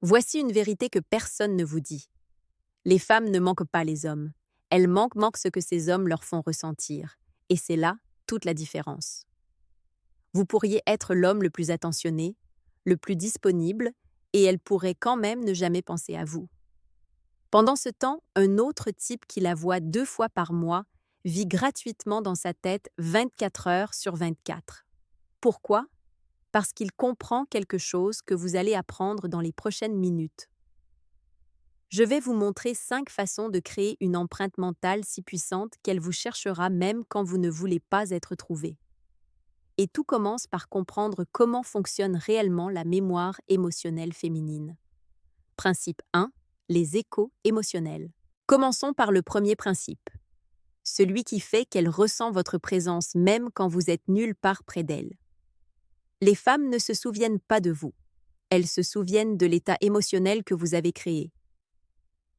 Voici une vérité que personne ne vous dit. Les femmes ne manquent pas les hommes. Elles manquent ce que ces hommes leur font ressentir. Et c'est là toute la différence. Vous pourriez être l'homme le plus attentionné, le plus disponible, et elles pourraient quand même ne jamais penser à vous. Pendant ce temps, un autre type qui la voit 2 fois par mois vit gratuitement dans sa tête 24 heures sur 24. Pourquoi? Parce qu'il comprend quelque chose que vous allez apprendre dans les prochaines minutes. Je vais vous montrer 5 façons de créer une empreinte mentale si puissante qu'elle vous cherchera même quand vous ne voulez pas être trouvé. Et tout commence par comprendre comment fonctionne réellement la mémoire émotionnelle féminine. Principe 1. Les échos émotionnels. Commençons par le premier principe, celui qui fait qu'elle ressent votre présence même quand vous êtes nulle part près d'elle. Les femmes ne se souviennent pas de vous. Elles se souviennent de l'état émotionnel que vous avez créé.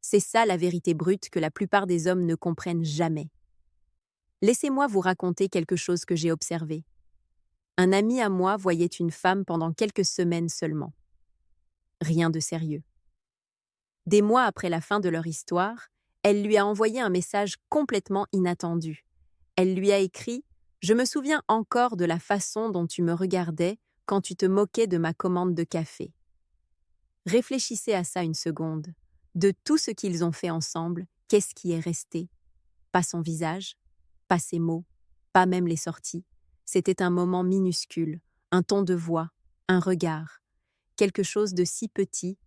C'est ça la vérité brute que la plupart des hommes ne comprennent jamais. Laissez-moi vous raconter quelque chose que j'ai observé. Un ami à moi voyait une femme pendant quelques semaines seulement. Rien de sérieux. Des mois après la fin de leur histoire, elle lui a envoyé un message complètement inattendu. Elle lui a écrit « Je me souviens encore de la façon dont tu me regardais quand tu te moquais de ma commande de café. » Réfléchissez à ça une seconde. De tout ce qu'ils ont fait ensemble, qu'est-ce qui est resté? Pas son visage, pas ses mots, pas même les sorties. C'était un moment minuscule, un ton de voix, un regard, quelque chose de si petit,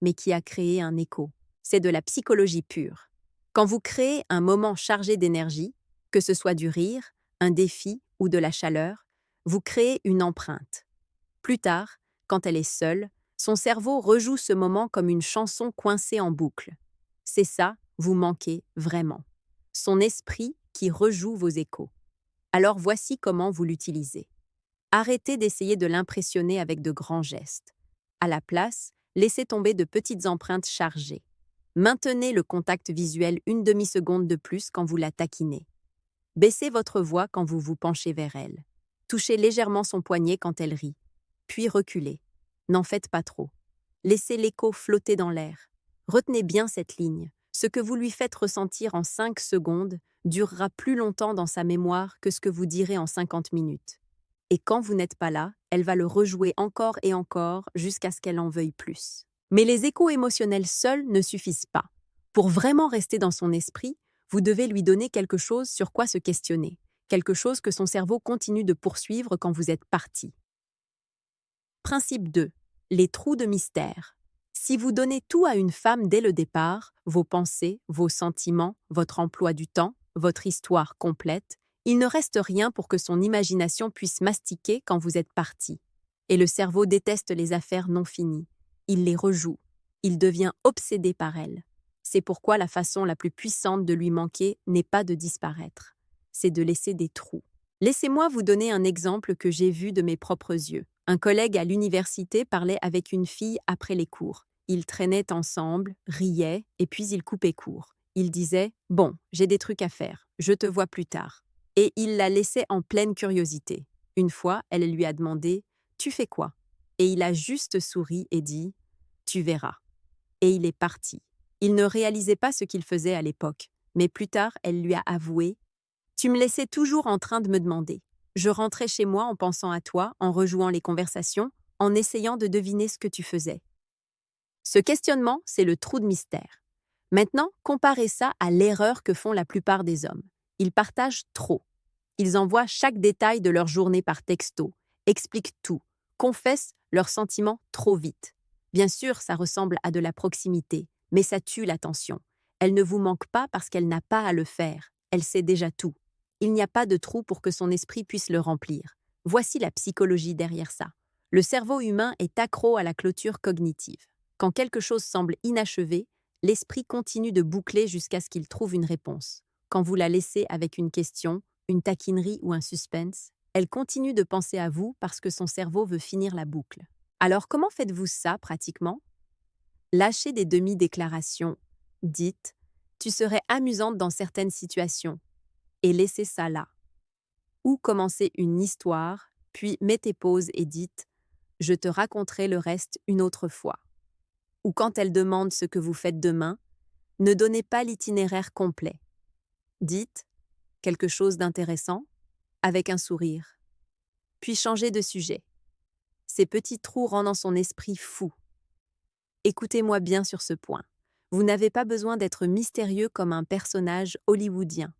mais qui a créé un écho. C'est de la psychologie pure. Quand vous créez un moment chargé d'énergie, que ce soit du rire, un défi ou de la chaleur, vous créez une empreinte. Plus tard, quand elle est seule, son cerveau rejoue ce moment comme une chanson coincée en boucle. C'est ça, vous manquez vraiment. Son esprit qui rejoue vos échos. Alors voici comment vous l'utilisez. Arrêtez d'essayer de l'impressionner avec de grands gestes. À la place, laissez tomber de petites empreintes chargées. Maintenez le contact visuel une demi-seconde de plus quand vous la taquinez. Baissez votre voix quand vous vous penchez vers elle. Touchez légèrement son poignet quand elle rit. Puis reculez. N'en faites pas trop. Laissez l'écho flotter dans l'air. Retenez bien cette ligne. Ce que vous lui faites ressentir en 5 secondes durera plus longtemps dans sa mémoire que ce que vous direz en 50 minutes. Et quand vous n'êtes pas là, elle va le rejouer encore et encore jusqu'à ce qu'elle en veuille plus. Mais les échos émotionnels seuls ne suffisent pas. Pour vraiment rester dans son esprit, vous devez lui donner quelque chose sur quoi se questionner, quelque chose que son cerveau continue de poursuivre quand vous êtes parti. Principe 2. Les trous de mystère. Si vous donnez tout à une femme dès le départ, vos pensées, vos sentiments, votre emploi du temps, votre histoire complète, il ne reste rien pour que son imagination puisse mastiquer quand vous êtes parti. Et le cerveau déteste les affaires non finies. Il les rejoue. Il devient obsédé par elles. C'est pourquoi la façon la plus puissante de lui manquer n'est pas de disparaître. C'est de laisser des trous. Laissez-moi vous donner un exemple que j'ai vu de mes propres yeux. Un collègue à l'université parlait avec une fille après les cours. Ils traînaient ensemble, riaient, et puis ils coupaient court. Il disait « Bon, j'ai des trucs à faire, je te vois plus tard ». Et il la laissait en pleine curiosité. Une fois, elle lui a demandé « Tu fais quoi ?» Et il a juste souri et dit « Tu verras ». Et il est parti. Il ne réalisait pas ce qu'il faisait à l'époque, mais plus tard, elle lui a avoué « Tu me laissais toujours en train de me demander. Je rentrais chez moi en pensant à toi, en rejouant les conversations, en essayant de deviner ce que tu faisais. » Ce questionnement, c'est le trou de mystère. Maintenant, comparez ça à l'erreur que font la plupart des hommes. Ils partagent trop. Ils envoient chaque détail de leur journée par texto, expliquent tout, confessent leurs sentiments trop vite. Bien sûr, ça ressemble à de la proximité, mais ça tue l'attention. Elle ne vous manque pas parce qu'elle n'a pas à le faire. Elle sait déjà tout. Il n'y a pas de trou pour que son esprit puisse le remplir. Voici la psychologie derrière ça. Le cerveau humain est accro à la clôture cognitive. Quand quelque chose semble inachevé, l'esprit continue de boucler jusqu'à ce qu'il trouve une réponse. Quand vous la laissez avec une question, une taquinerie ou un suspense, elle continue de penser à vous parce que son cerveau veut finir la boucle. Alors comment faites-vous ça pratiquement? Lâchez des demi-déclarations. Dites « Tu serais amusante dans certaines situations » et laissez ça là. Ou commencez une histoire, puis mettez pause et dites « Je te raconterai le reste une autre fois ». Ou quand elle demande ce que vous faites demain, ne donnez pas l'itinéraire complet. Dites quelque chose d'intéressant avec un sourire. Puis changez de sujet. Ces petits trous rendent son esprit fou. Écoutez-moi bien sur ce point. Vous n'avez pas besoin d'être mystérieux comme un personnage hollywoodien.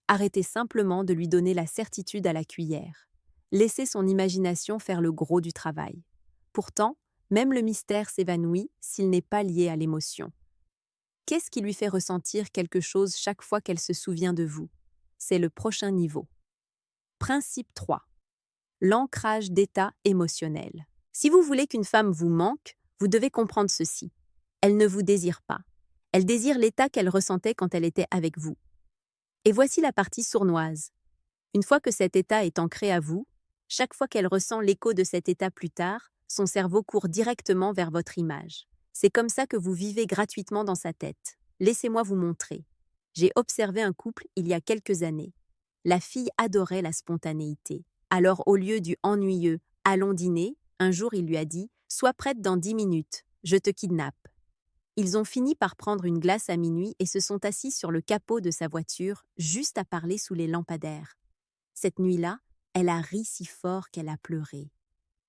Arrêtez simplement de lui donner la certitude à la cuillère. Laissez son imagination faire le gros du travail. Pourtant, même le mystère s'évanouit s'il n'est pas lié à l'émotion. Qu'est-ce qui lui fait ressentir quelque chose chaque fois qu'elle se souvient de vous? C'est le prochain niveau. Principe 3. L'ancrage d'état émotionnel. Si vous voulez qu'une femme vous manque, vous devez comprendre ceci. Elle ne vous désire pas. Elle désire l'état qu'elle ressentait quand elle était avec vous. Et voici la partie sournoise. Une fois que cet état est ancré à vous, chaque fois qu'elle ressent l'écho de cet état plus tard, son cerveau court directement vers votre image. C'est comme ça que vous vivez gratuitement dans sa tête. Laissez-moi vous montrer. J'ai observé un couple il y a quelques années. La fille adorait la spontanéité. Alors au lieu du ennuyeux « allons dîner », un jour il lui a dit « sois prête dans 10 minutes, je te kidnappe ». Ils ont fini par prendre une glace à minuit et se sont assis sur le capot de sa voiture, juste à parler sous les lampadaires. Cette nuit-là, elle a ri si fort qu'elle a pleuré.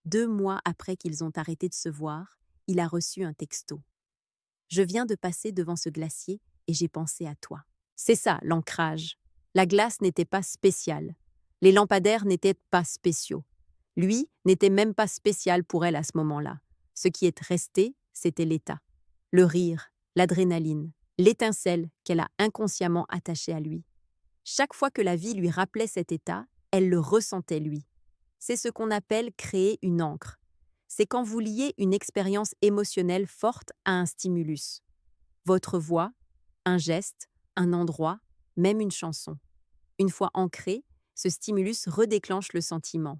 2 mois après qu'ils ont arrêté de se voir, il a reçu un texto. « Je viens de passer devant ce glacier et j'ai pensé à toi. » C'est ça, l'ancrage. La glace n'était pas spéciale. Les lampadaires n'étaient pas spéciaux. Lui n'était même pas spécial pour elle à ce moment-là. Ce qui est resté, c'était l'état. Le rire, l'adrénaline, l'étincelle qu'elle a inconsciemment attachée à lui. Chaque fois que la vie lui rappelait cet état, elle le ressentait lui. C'est ce qu'on appelle créer une ancre. C'est quand vous liez une expérience émotionnelle forte à un stimulus. Votre voix, un geste, un endroit, même une chanson. Une fois ancrée, ce stimulus redéclenche le sentiment.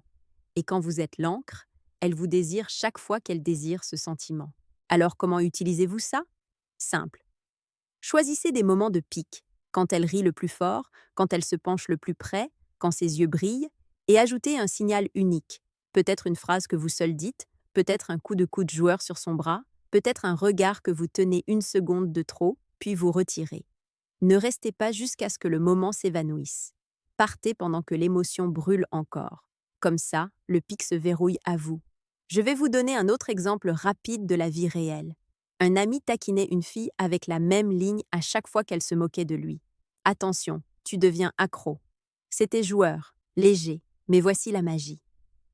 Et quand vous êtes l'encre, elle vous désire chaque fois qu'elle désire ce sentiment. Alors comment utilisez-vous ça? Simple. Choisissez des moments de pic, quand elle rit le plus fort, quand elle se penche le plus près, quand ses yeux brillent, et ajoutez un signal unique. Peut-être une phrase que vous seul dites, peut-être un coup de coude joueur sur son bras, peut-être un regard que vous tenez 1 seconde de trop, puis vous retirez. Ne restez pas jusqu'à ce que le moment s'évanouisse. Partez pendant que l'émotion brûle encore. Comme ça, le pic se verrouille à vous. Je vais vous donner un autre exemple rapide de la vie réelle. Un ami taquinait une fille avec la même ligne à chaque fois qu'elle se moquait de lui. « Attention, tu deviens accro. » C'était joueur, léger, mais voici la magie.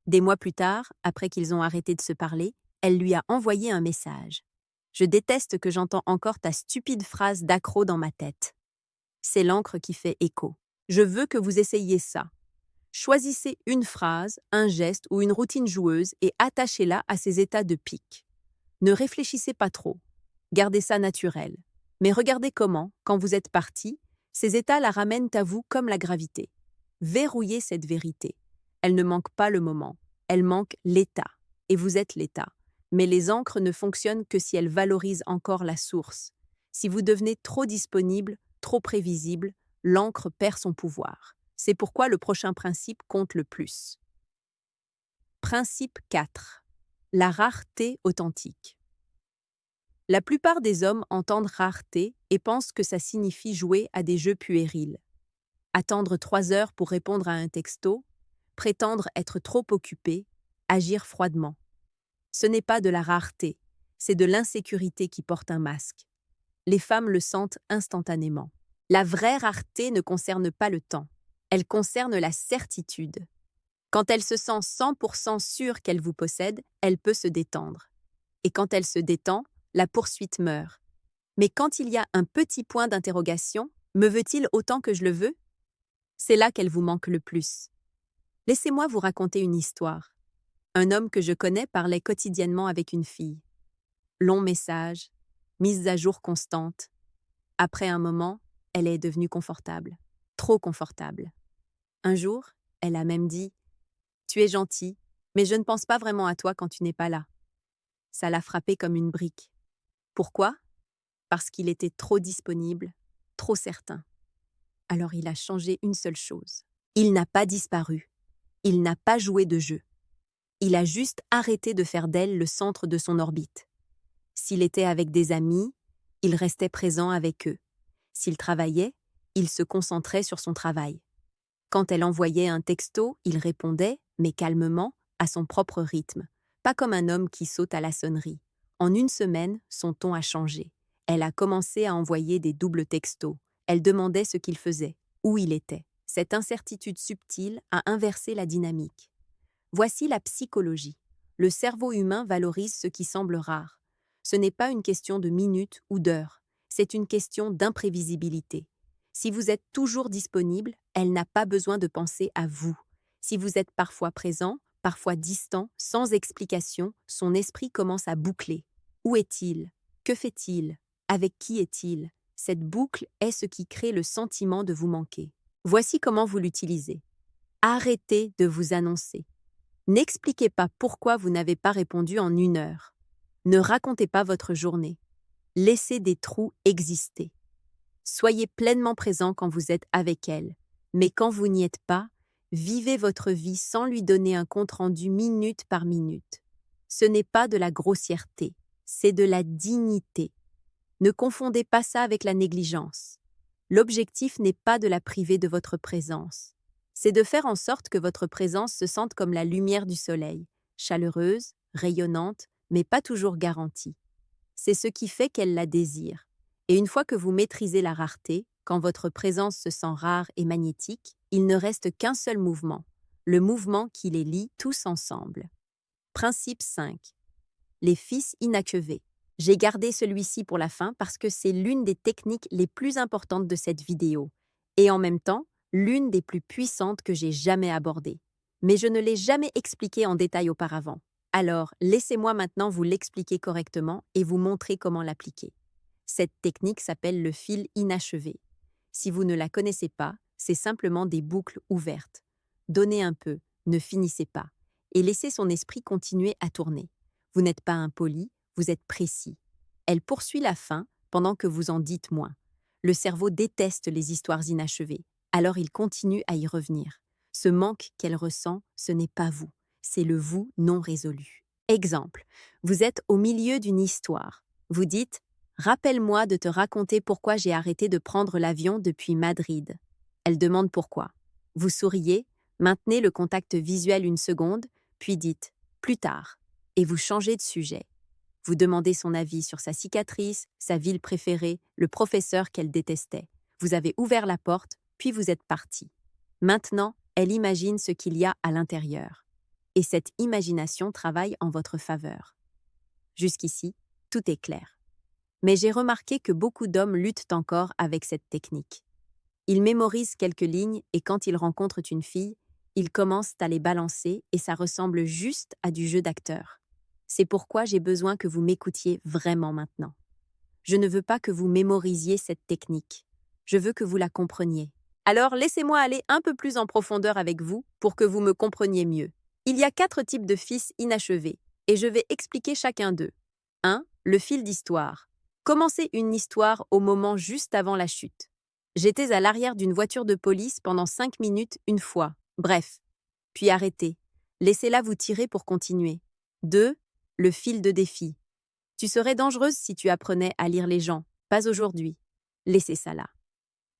Des mois plus tard, après qu'ils ont arrêté de se parler, elle lui a envoyé un message. « Je déteste que j'entends encore ta stupide phrase d'accro dans ma tête. » C'est l'encre qui fait écho. Je veux que vous essayiez ça. Choisissez une phrase, un geste ou une routine joueuse et attachez-la à ces états de pic. Ne réfléchissez pas trop. Gardez ça naturel. Mais regardez comment, quand vous êtes parti, ces états la ramènent à vous comme la gravité. Verrouillez cette vérité. Elle ne manque pas le moment. Elle manque l'état. Et vous êtes l'état. Mais les encres ne fonctionnent que si elles valorisent encore la source. Si vous devenez trop disponible, trop prévisible, l'encre perd son pouvoir. C'est pourquoi le prochain principe compte le plus. Principe 4. La rareté authentique. La plupart des hommes entendent rareté et pensent que ça signifie jouer à des jeux puérils. Attendre 3 heures pour répondre à un texto, prétendre être trop occupé, agir froidement. Ce n'est pas de la rareté, c'est de l'insécurité qui porte un masque. Les femmes le sentent instantanément. La vraie rareté ne concerne pas le temps. Elle concerne la certitude. Quand elle se sent 100% sûre qu'elle vous possède, elle peut se détendre. Et quand elle se détend, la poursuite meurt. Mais quand il y a un petit point d'interrogation, me veut-il autant que je le veux? C'est là qu'elle vous manque le plus. Laissez-moi vous raconter une histoire. Un homme que je connais parlait quotidiennement avec une fille. Longs messages, mises à jour constantes. Après un moment, elle est devenue confortable. Trop confortable. Un jour, elle a même dit « Tu es gentil, mais je ne pense pas vraiment à toi quand tu n'es pas là. » Ça l'a frappé comme une brique. Pourquoi? Parce qu'il était trop disponible, trop certain. Alors il a changé une seule chose. Il n'a pas disparu. Il n'a pas joué de jeu. Il a juste arrêté de faire d'elle le centre de son orbite. S'il était avec des amis, il restait présent avec eux. S'il travaillait, il se concentrait sur son travail. Quand elle envoyait un texto, il répondait, mais calmement, à son propre rythme, pas comme un homme qui saute à la sonnerie. En une semaine, son ton a changé. Elle a commencé à envoyer des doubles textos. Elle demandait ce qu'il faisait, où il était. Cette incertitude subtile a inversé la dynamique. Voici la psychologie. Le cerveau humain valorise ce qui semble rare. Ce n'est pas une question de minutes ou d'heures, c'est une question d'imprévisibilité. Si vous êtes toujours disponible, elle n'a pas besoin de penser à vous. Si vous êtes parfois présent, parfois distant, sans explication, son esprit commence à boucler. Où est-il? Que fait-il? Avec qui est-il? Cette boucle est ce qui crée le sentiment de vous manquer. Voici comment vous l'utilisez. Arrêtez de vous annoncer. N'expliquez pas pourquoi vous n'avez pas répondu en 1 heure. Ne racontez pas votre journée. Laissez des trous exister. Soyez pleinement présent quand vous êtes avec elle, mais quand vous n'y êtes pas, vivez votre vie sans lui donner un compte-rendu minute par minute. Ce n'est pas de la grossièreté, c'est de la dignité. Ne confondez pas ça avec la négligence. L'objectif n'est pas de la priver de votre présence. C'est de faire en sorte que votre présence se sente comme la lumière du soleil, chaleureuse, rayonnante, mais pas toujours garantie. C'est ce qui fait qu'elle la désire. Et une fois que vous maîtrisez la rareté, quand votre présence se sent rare et magnétique, il ne reste qu'un seul mouvement, le mouvement qui les lie tous ensemble. Principe 5. Les fils inachevés. J'ai gardé celui-ci pour la fin parce que c'est l'une des techniques les plus importantes de cette vidéo, et en même temps, l'une des plus puissantes que j'ai jamais abordées. Mais je ne l'ai jamais expliquée en détail auparavant. Alors, laissez-moi maintenant vous l'expliquer correctement et vous montrer comment l'appliquer. Cette technique s'appelle le fil inachevé. Si vous ne la connaissez pas, c'est simplement des boucles ouvertes. Donnez un peu, ne finissez pas, et laissez son esprit continuer à tourner. Vous n'êtes pas impoli, vous êtes précis. Elle poursuit la fin pendant que vous en dites moins. Le cerveau déteste les histoires inachevées, alors il continue à y revenir. Ce manque qu'elle ressent, ce n'est pas vous, c'est le vous non résolu. Exemple, vous êtes au milieu d'une histoire. Vous dites « Rappelle-moi de te raconter pourquoi j'ai arrêté de prendre l'avion depuis Madrid. » Elle demande pourquoi. Vous souriez, maintenez le contact visuel 1 seconde, puis dites « Plus tard » et vous changez de sujet. Vous demandez son avis sur sa cicatrice, sa ville préférée, le professeur qu'elle détestait. Vous avez ouvert la porte, puis vous êtes parti. Maintenant, elle imagine ce qu'il y a à l'intérieur. Et cette imagination travaille en votre faveur. Jusqu'ici, tout est clair. Mais j'ai remarqué que beaucoup d'hommes luttent encore avec cette technique. Ils mémorisent quelques lignes et quand ils rencontrent une fille, ils commencent à les balancer et ça ressemble juste à du jeu d'acteur. C'est pourquoi j'ai besoin que vous m'écoutiez vraiment maintenant. Je ne veux pas que vous mémorisiez cette technique. Je veux que vous la compreniez. Alors laissez-moi aller un peu plus en profondeur avec vous pour que vous me compreniez mieux. Il y a 4 types de fils inachevés et je vais expliquer chacun d'eux. 1. Le fil d'histoire. Commencez une histoire au moment juste avant la chute. J'étais à l'arrière d'une voiture de police pendant 5 minutes une fois. Bref. Puis arrêtez. Laissez-la vous tirer pour continuer. 2. Le fil de défi. Tu serais dangereuse si tu apprenais à lire les gens, pas aujourd'hui. Laissez ça là.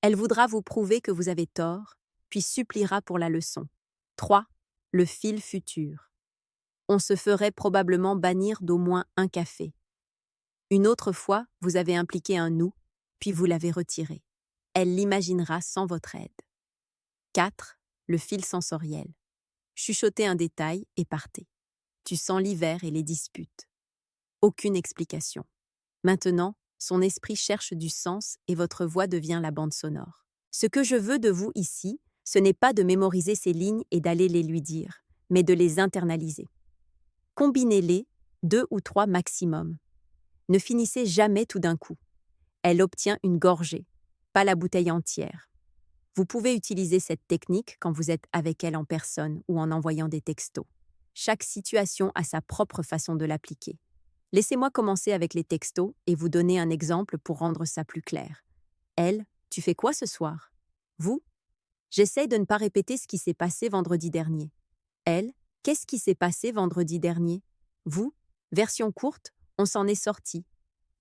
Elle voudra vous prouver que vous avez tort, puis suppliera pour la leçon. 3. Le fil futur. On se ferait probablement bannir d'au moins un café. Une autre fois, vous avez impliqué un nous, puis vous l'avez retiré. Elle l'imaginera sans votre aide. 4. Le fil sensoriel. Chuchotez un détail et partez. Tu sens l'hiver et les disputes. Aucune explication. Maintenant, son esprit cherche du sens et votre voix devient la bande sonore. Ce que je veux de vous ici, ce n'est pas de mémoriser ces lignes et d'aller les lui dire, mais de les internaliser. Combinez-les, 2 ou 3 maximum. Ne finissez jamais tout d'un coup. Elle obtient une gorgée, pas la bouteille entière. Vous pouvez utiliser cette technique quand vous êtes avec elle en personne ou en envoyant des textos. Chaque situation a sa propre façon de l'appliquer. Laissez-moi commencer avec les textos et vous donner un exemple pour rendre ça plus clair. Elle, tu fais quoi ce soir? Vous? J'essaye de ne pas répéter ce qui s'est passé vendredi dernier. Elle, qu'est-ce qui s'est passé vendredi dernier? Vous? Version courte, On s'en est sorti.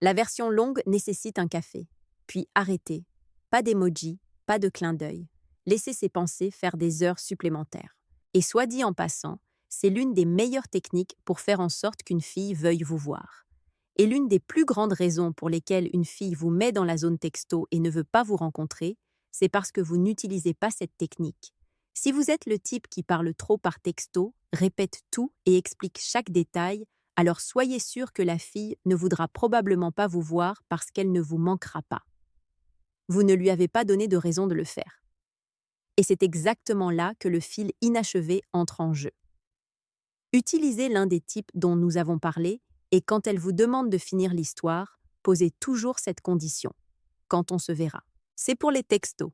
La version longue nécessite un café. Puis arrêtez. Pas d'emoji, pas de clin d'œil. Laissez ses pensées faire des heures supplémentaires. Et soit dit en passant, c'est l'une des meilleures techniques pour faire en sorte qu'une fille veuille vous voir. Et l'une des plus grandes raisons pour lesquelles une fille vous met dans la zone texto et ne veut pas vous rencontrer, c'est parce que vous n'utilisez pas cette technique. Si vous êtes le type qui parle trop par texto, répète tout et explique chaque détail, alors soyez sûr que la fille ne voudra probablement pas vous voir parce qu'elle ne vous manquera pas. Vous ne lui avez pas donné de raison de le faire. Et c'est exactement là que le fil inachevé entre en jeu. Utilisez l'un des types dont nous avons parlé et quand elle vous demande de finir l'histoire, posez toujours cette condition. Quand on se verra. C'est pour les textos.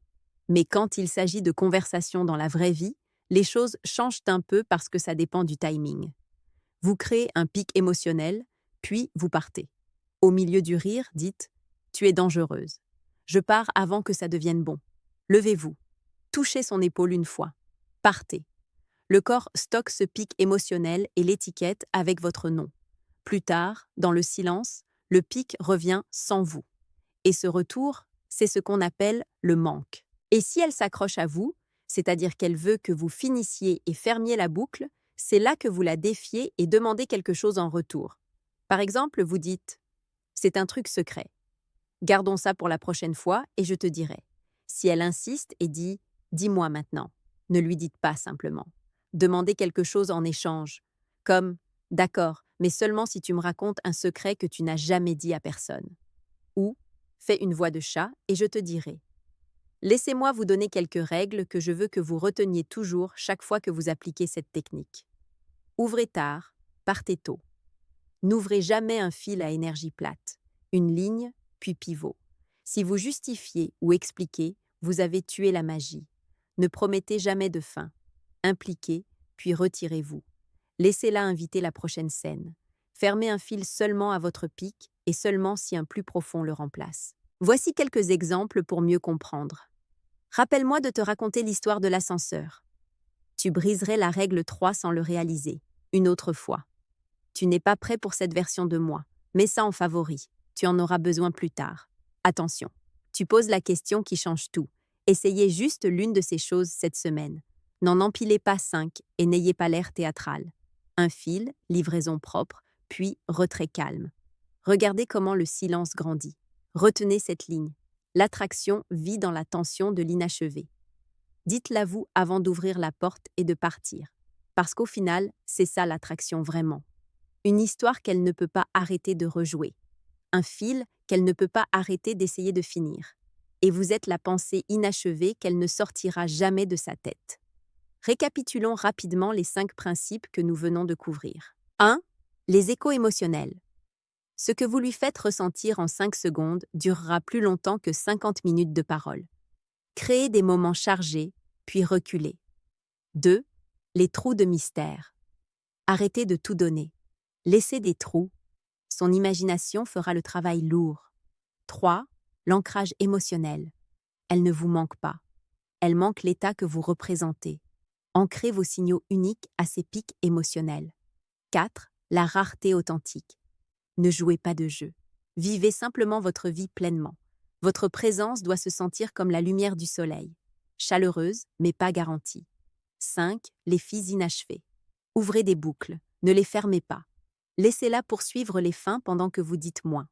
Mais quand il s'agit de conversations dans la vraie vie, les choses changent un peu parce que ça dépend du timing. Vous créez un pic émotionnel, puis vous partez. Au milieu du rire, dites « Tu es dangereuse. Je pars avant que ça devienne bon. Levez-vous. » Touchez son épaule une fois. Partez. Le corps stocke ce pic émotionnel et l'étiquette avec votre nom. Plus tard, dans le silence, le pic revient sans vous. Et ce retour, c'est ce qu'on appelle le manque. Et si elle s'accroche à vous, c'est-à-dire qu'elle veut que vous finissiez et fermiez la boucle, c'est là que vous la défiez et demandez quelque chose en retour. Par exemple, vous dites « C'est un truc secret. Gardons ça pour la prochaine fois et je te dirai. » Si elle insiste et dit « Dis-moi maintenant », ne lui dites pas simplement. Demandez quelque chose en échange, comme « D'accord, mais seulement si tu me racontes un secret que tu n'as jamais dit à personne. » Ou « Fais une voix de chat et je te dirai. » Laissez-moi vous donner quelques règles que je veux que vous reteniez toujours chaque fois que vous appliquez cette technique. Ouvrez tard, partez tôt. N'ouvrez jamais un fil à énergie plate, une ligne, puis pivot. Si vous justifiez ou expliquez, vous avez tué la magie. Ne promettez jamais de fin. Impliquez, puis retirez-vous. Laissez-la inviter la prochaine scène. Fermez un fil seulement à votre pic et seulement si un plus profond le remplace. Voici quelques exemples pour mieux comprendre. Rappelle-moi de te raconter l'histoire de l'ascenseur. Tu briserais la règle 3 sans le réaliser. Une autre fois. Tu n'es pas prêt pour cette version de moi. Mets ça en favori. Tu en auras besoin plus tard. Attention. Tu poses la question qui change tout. Essayez juste l'une de ces choses cette semaine. N'en empilez pas 5 et n'ayez pas l'air théâtral. Un fil, livraison propre, puis retrait calme. Regardez comment le silence grandit. Retenez cette ligne. L'attraction vit dans la tension de l'inachevé. Dites-la vous avant d'ouvrir la porte et de partir. Parce qu'au final, c'est ça l'attraction vraiment. Une histoire qu'elle ne peut pas arrêter de rejouer. Un fil qu'elle ne peut pas arrêter d'essayer de finir. Et vous êtes la pensée inachevée qu'elle ne sortira jamais de sa tête. Récapitulons rapidement les 5 principes que nous venons de couvrir. 1. Les échos émotionnels. Ce que vous lui faites ressentir en 5 secondes durera plus longtemps que 50 minutes de parole. Créez des moments chargés, puis reculez. 2. Les trous de mystère. Arrêtez de tout donner. Laissez des trous. Son imagination fera le travail lourd. 3. L'ancrage émotionnel. Elle ne vous manque pas. Elle manque l'état que vous représentez. Ancrez vos signaux uniques à ces pics émotionnels. 4. La rareté authentique. Ne jouez pas de jeu. Vivez simplement votre vie pleinement. Votre présence doit se sentir comme la lumière du soleil. Chaleureuse, mais pas garantie. 5. Les filles inachevées. Ouvrez des boucles. Ne les fermez pas. Laissez-la poursuivre les fins pendant que vous dites moins.